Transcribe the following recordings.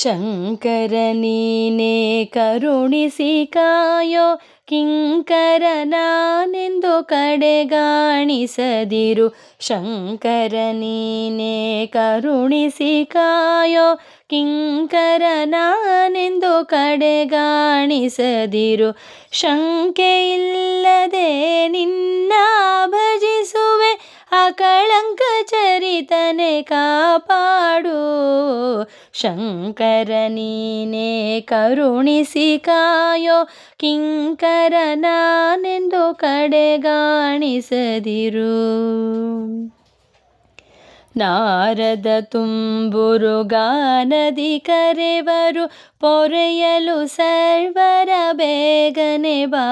ಶಂಕರ ನೀನೇ ಕರುಣಿಸಿ ಕಾಯೋ, ಕಿಂಕರ ನಾನೆಂದು ಕಡೆಗಾಣಿಸದಿರು. ಶಂಕರ ನೀನೇ ಕರುಣಿಸಿ ಕಾಯೋ, ಕಿಂಕರ ನಾನೆಂದು ಕಡೆಗಾಣಿಸದಿರು. ಶಂಕೆಯಿಲ್ಲದೆ ನಿನ್ನ ಭಜಿಸುವೆ, ಅಕಳಂಕ ಚರಿತನೆ ಕಾಪಾಡು. ಶಂಕರ ನೀನೇ ಕರುಣಿಸಿ ಕಾಯೋ, ಕಿಂಕರ ನಾನೆಂದು ಕಡೆಗಾಣಿಸದಿರು. ನಾರದ ತುಂಬುರು ಗಾನದಿ ಕರೆವರು, ಪೊರೆಯಲು ಸರ್ವರ ಬೇಗನೆ ಬಾ.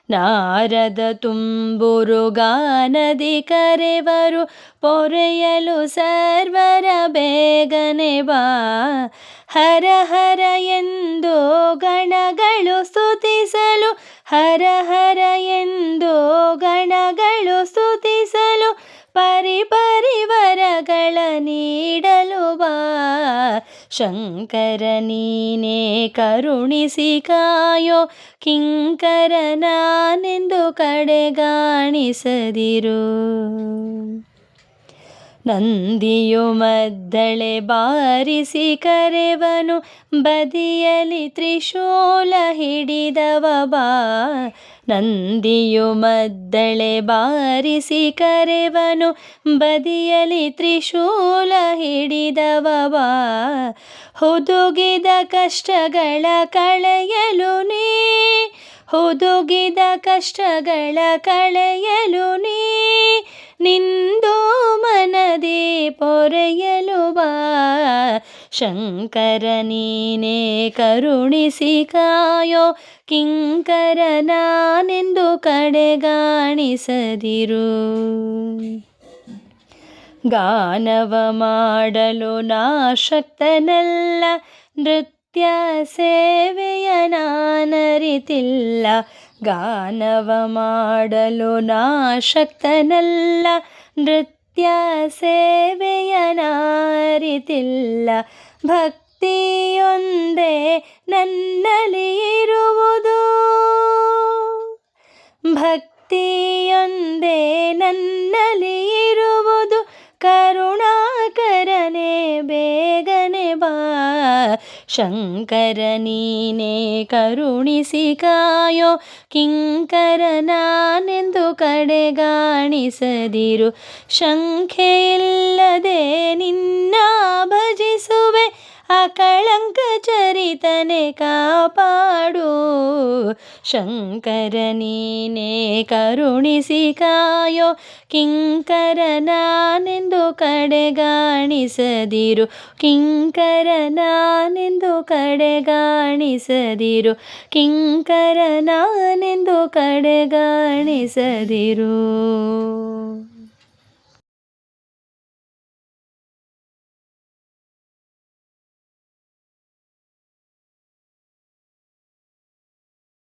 ನಾರದ ತುಂಬುರು ಗಾನದಿ ಕರೆವರು, ಪೊರೆಯಲು ಸರ್ವರ ಬೇಗನೆ ಬಾ. ಹರ ಹರ ಎಂದು ಗಣಗಳು ಸ್ತುತಿಸಲು, ಹರ ಹರ ಎಂದು ಗಣಗಳು ಸ್ತುತಿಸಲು, ಪರಿಪರಿವರಗಳ ನೀಡಲು ಬಾ. ಶಂಕರ ನೀನೇ ಕರುಣಿಸಿ ಕಾಯೋ, ಕಿಂಕರ ನಾನೆಂದು ಕಡೆಗಾಣಿಸದಿರು. ನಂದಿಯು ಮದ್ದಳೆ ಬಾರಿಸಿ ಕರೆವನು, ಬದಿಯಲಿ ತ್ರಿಶೂಲ ಹಿಡಿದವ ಬಾ. ನಂದಿಯು ಮದ್ದಳೆ ಬಾರಿಸಿ ಕರೆವನು, ಬದಿಯಲಿ ತ್ರಿಶೂಲ ಹಿಡಿದವ ಬಾ. ಹುದುಗಿದ ಕಷ್ಟಗಳ ಕಳೆಯಲು ನೀ, ಹುದುಗಿದ ಕಷ್ಟಗಳ ಕಳೆಯಲು ನೀ, ನಿಂದು ಮನದಿ ಪೊರೆಯಲು ಬಾ. ಶಂಕರ ನೀನೇ ಕರುಣಿಸಿ ಕಾಯೋ, ಕಿಂಕರ ನಾನೆಂದು ಕಡೆಗಾಣಿಸದಿರು. ಗಾನವ ಮಾಡಲು ನಾ ಶಕ್ತನಲ್ಲ, ನೃತ್ಯ ಸೇವೆಯ ನಾನರಿತಿಲ್ಲ. ಗಾನವ ಮಾಡಲು ನಾ ಶಕ್ತನಲ್ಲ, ನೃತ್ಯ ಸೇವೆಯ ನಾರಿತಿಲ್ಲ. ಭಕ್ತಿಯೊಂದೇ ನನ್ನಲ್ಲಿ ಇರುವುದು, ಭಕ್ತಿಯೊಂದೇ ನನ್ನಲ್ಲಿ ಇರುವುದು, ಕರುಣಾಕರನೇ ಬೇಗನೆ ಬಾ. ಶಂಕರ ನೀನೇ ಕರುಣಿಸಿ ಕಾಯೋ, ಕಿಂಕರ ನಾನೆಂದು ಕಡೆಗಾಣಿಸದಿರು. ಶಂಕೆಯಿಲ್ಲದೆ ನಿನ್ನ ಭಜಿಸುವೆ, ಅಕಳಂಕ ಚರಿತನೆ ಕಾಪಾಡು. ಶಂಕರ ನೀನೇ ಕರುಣಿಸಿ ಕಾಯೋ, ಕಿಂಕರ ನಾನೆಂದು ಕಡೆಗಾಣಿಸದಿರು. ಕಿಂಕರ ನಾನೆಂದು ಕಡೆಗಾಣಿಸದಿರು. ಕಿಂಕರ ನಾನೆಂದು ಕಡೆಗಾಣಿಸದಿರು.